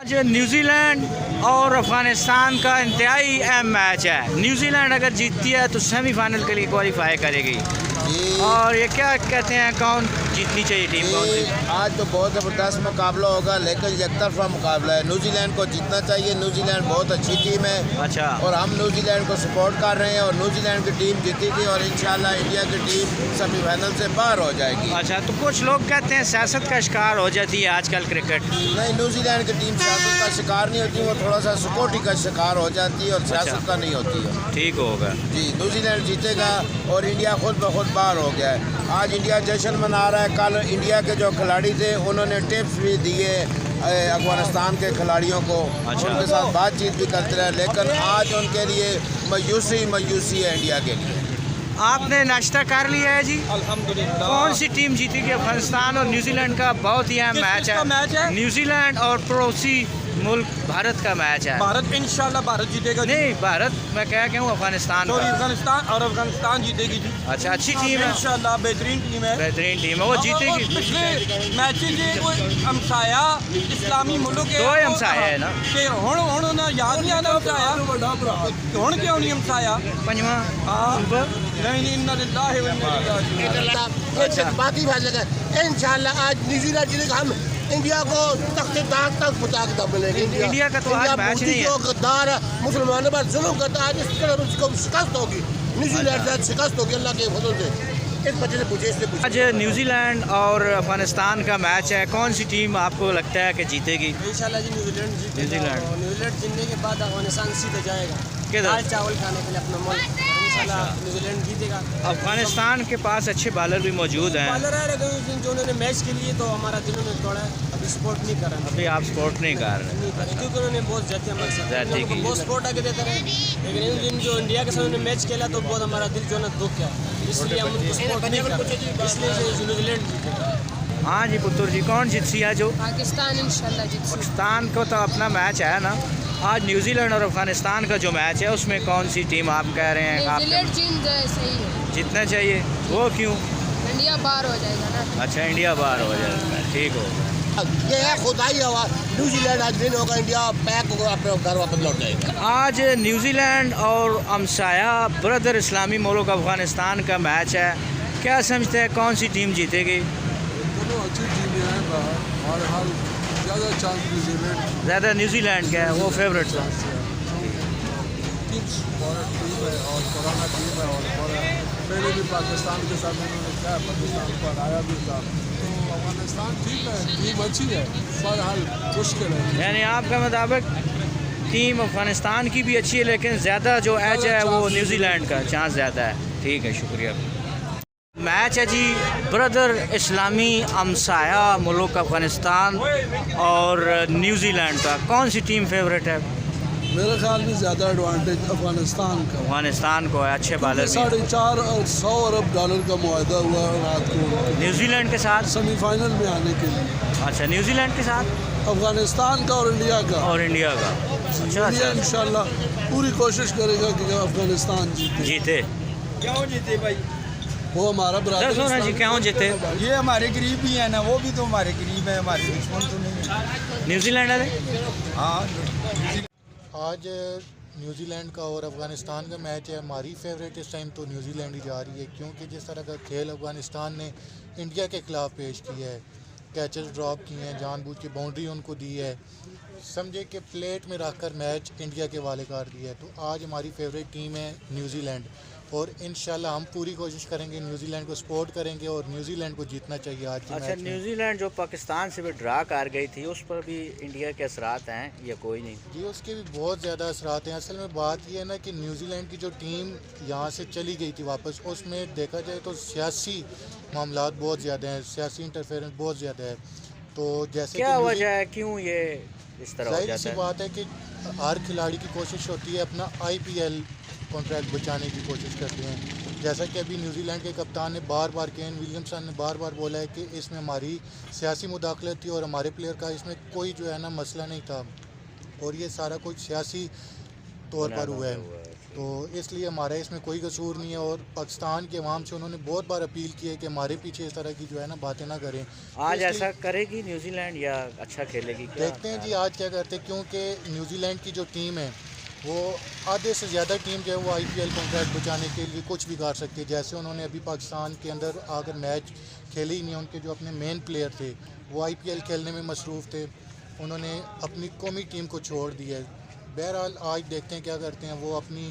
जो न्यूजीलैंड और अफ़गानिस्तान का इंतहाई अहम मैच है। न्यूजीलैंड अगर जीतती है तो सेमीफाइनल के लिए क्वालिफाई करेगी। और ये क्या कहते हैं, कौन जीतनी चाहिए टीम, कौन सी? आज तो बहुत ज़बरदस्त मुकाबला होगा, लेकिन एकतरफा मुकाबला है। न्यूजीलैंड को जीतना चाहिए। न्यूजीलैंड बहुत अच्छी टीम है। अच्छा। और हम न्यूजीलैंड को सपोर्ट कर रहे हैं और न्यूजीलैंड की टीम जीतेगी और इंशाल्लाह इंडिया की टीम सेमीफाइनल से बाहर हो जाएगी। अच्छा, तो कुछ लोग कहते हैं सियासत का शिकार हो जाती है आजकल क्रिकेट। नहीं, न्यूजीलैंड की टीम सियासत का शिकार नहीं होती, वो थोड़ा सा सिक्योरिटी का शिकार हो जाती है और सियासत का नहीं होती है। ठीक होगा जी, न्यूजीलैंड जीतेगा और इंडिया खुद ब खुद बाहर हो गया है। आज इंडिया जश्न मना रहा है। कल इंडिया के जो खिलाड़ी थे उन्होंने टिप्स भी दिए अफगानिस्तान के खिलाड़ियों को। अच्छा। उनके साथ बातचीत भी करते रहे, लेकिन आज उनके लिए मायूसी है इंडिया के लिए। आपने नाश्ता कर लिया है जी? अल्हम्दुलिल्लाह। कौन सी टीम जीतेगी? अफगानिस्तान और न्यूजीलैंड का बहुत ही अहम मैच है। न्यूजीलैंड और पड़ोसी मुल्क भारत का मैच है। भारत इंशाल्लाह भारत जीतेगा। नहीं, भारत मैं कह के हूँ अफगानिस्तान का। अफगानिस्तान जीतेगी जी। अच्छा, अच्छी टीम है इंशाल्लाह, बेहतरीन टीम है। बेहतरीन टीम है, वो जीतेगी। पिछले मैचेज हमसाया इस्लामी मुल्क दो हमसाया है ना ਹੁਣ ਨਾ याद नहीं आना हमसाया ਹੁਣ क्यों नहीं हमसाया पंजवा। हाँ नहीं इन्ना लिल्लाहि व इन्ना इलैहि राजिऊन। बाकी भाई इंशाल्लाह आज न्यूजीलैंड जीतेगा। हम इंडिया को तख्ते दाग तक पहुंचा के दम मिलेगी। इंडिया का तो आज मैच नहीं है। गद्दार मुसलमानों पर जुल्म करता है, आज इस तरह उसको शिकस्त होगी। न्यूजीलैंड से शिकस्त होगी अल्लाह के फजल से। इस बच्चे से पूछे, इससे पूछे। आज न्यूजीलैंड और अफगानिस्तान का मैच है, कौन सी टीम आपको लगता है कि जीतेगी? इंशाल्लाह जी न्यूजीलैंड जीतेगा। न्यूजीलैंड। और न्यूजीलैंड जीतने के बाद अफगानिस्तान सीधे जाएगा किधर? दाल चावल खाने के लिए अपना मुल्क। इंशाल्लाह न्यूजीलैंड जीतेगा। अफगानिस्तान के पास अच्छे बॉलर भी मौजूद हैं। बॉलर है, लेकिन जो उन्होंने मैच के लिए तो हमारा दिलों में थोड़ा अभी सपोर्ट नहीं कर रहे। अभी आप सपोर्ट नहीं कर रहे? नहीं कर रहे क्योंकि उन्होंने बहुत ज्यादा हमारे साथ ज्यादती की। बहुत सपोर्ट आगे देते रहे, लेकिन इन दिन जो इंडिया के साथ उन्होंने मैच खेला तो बहुत हमारा दिल जो है ना दुख गया, इसलिए हम उनको सपोर्ट नहीं कर रहे। इसलिए न्यूजीलैंड जीतेगा। हाँ जी पुत्र जी, कौन जीत सी आज? पाकिस्तान इंशाल्लाह जीत। पाकिस्तान को तो अपना मैच है ना। आज न्यूजीलैंड और अफगानिस्तान का जो मैच है उसमें कौन सी टीम आप कह रहे हैं? न्यूजीलैंड जीत जाए, सही है। जीतना चाहिए, वो क्यों? इंडिया बाहर हो जाएगा ना। अच्छा, इंडिया बाहर हो जाएगा, ठीक होगा। ये है खुदाई आवाज़। न्यूजीलैंड आज विन होगा, इंडिया पैक होगा, अपने घर वापस लौट जाएगा। आज न्यूजीलैंड और हमसाया ब्रदर इस्लामी मुल्क अफगानिस्तान का मैच है। क्या समझते हैं कौन सी टीम जीतेगी? दोनों अच्छी टीमें हैं, और हर ज़्यादा चांस न्यूजीलैंड। ज़्यादा न्यूजीलैंड का है, वो फेवरेट था। टीम्स बहुत टीम है और पुराना टीम है और पहले भी पाकिस्तान के साथ उन्होंने क्या पाकिस्तान को हराया भी था। तो अफगानिस्तान ठीक है, टीम अच्छी है, बहरहाल मुश्किल है। यानी आपका मुताबिक टीम अफगानिस्तान की भी अच्छी है, लेकिन ज़्यादा जो एज है वो न्यूजीलैंड का चांस ज़्यादा है। ठीक है, शुक्रिया। मैच है जी ब्रदर इस्लामी हमसाया मुल्क अफगानिस्तान और न्यूजीलैंड का। कौन सी टीम फेवरेट है? मेरे ख्याल में ज़्यादा एडवांटेज अफगानिस्तान का। अफगानिस्तान को है, अच्छे बॉलर भी। $450 अरब का मुआहदा हुआ रात को न्यूजीलैंड के साथ सेमीफाइनल में आने के लिए। अच्छा, न्यूजीलैंड के साथ अफगानिस्तान का और इंडिया का। और इंडिया का। अच्छा इंडिया इंशाल्लाह पूरी कोशिश करेगा कि अफगानिस्तान जीते। क्यों जीते भाई? वो हमारा ब्रदर जी, क्यों जीते? ये हमारे करीब भी है ना, वो भी तो हमारे करीब है, हमारे दुश्मन तो नहीं है। न्यूजीलैंड है। हाँ, आज न्यूजीलैंड का और अफ़गानिस्तान का मैच है। हमारी फेवरेट इस टाइम तो न्यूजीलैंड ही जा रही है, क्योंकि जिस तरह का खेल अफ़गानिस्तान ने इंडिया के ख़िलाफ़ पेश किया है, कैचेस ड्रॉप किए हैं, जानबूझ के बाउंड्री उनको दी है, समझे कि प्लेट में रखकर मैच इंडिया के वाले कर दिया है। तो आज हमारी फेवरेट टीम है न्यूजीलैंड और इंशाल्लाह हम पूरी कोशिश करेंगे, न्यूजीलैंड को सपोर्ट करेंगे और न्यूजीलैंड को जीतना चाहिए आज के अच्छा, मैच में। न्यूजीलैंड जो पाकिस्तान से भी ड्रा कर गई थी, उस पर भी इंडिया के असरात हैं या कोई नहीं? जी, उसके भी बहुत ज़्यादा असरात हैं। असल में बात यह है ना कि न्यूजीलैंड की जो टीम यहाँ से चली गई थी वापस, उसमें देखा जाए तो सियासी मामलात बहुत ज़्यादा हैं, सियासी इंटरफेरेंस बहुत ज़्यादा है। तो जैसे क्या वजह है, क्यों ये इस तरह हो जाहिर जाता सी है? बात है कि हर खिलाड़ी की कोशिश होती है अपना IPL कॉन्ट्रैक्ट बचाने की कोशिश करते हैं। जैसा कि अभी न्यूजीलैंड के कप्तान ने बार बार, केन विलियमसन ने बार बार बोला है कि इसमें हमारी सियासी मुदाखलत थी और हमारे प्लेयर का इसमें कोई जो है ना मसला नहीं था और ये सारा कुछ सियासी तौर पर हुआ है। तो इसलिए हमारा इसमें कोई कसूर नहीं है। और पाकिस्तान के अवाम से उन्होंने बहुत बार अपील की है कि हमारे पीछे इस तरह की जो है ना बातें ना करें। आज ऐसा करेगी न्यूजीलैंड या अच्छा खेलेगी क्या? देखते हैं जी आज क्या करते हैं, क्योंकि न्यूजीलैंड की जो टीम है वो आधे से ज़्यादा टीम जो है वो IPL कॉन्ट्रैक्ट बचाने के लिए कुछ भी कर सकती है। जैसे उन्होंने अभी पाकिस्तान के अंदर आकर मैच खेले ही नहीं, उनके जो अपने मेन प्लेयर थे वो IPL खेलने में मसरूफ़ थे, उन्होंने अपनी कौमी टीम को छोड़ दिया है। बहरहाल आज देखते हैं क्या करते हैं। वो अपनी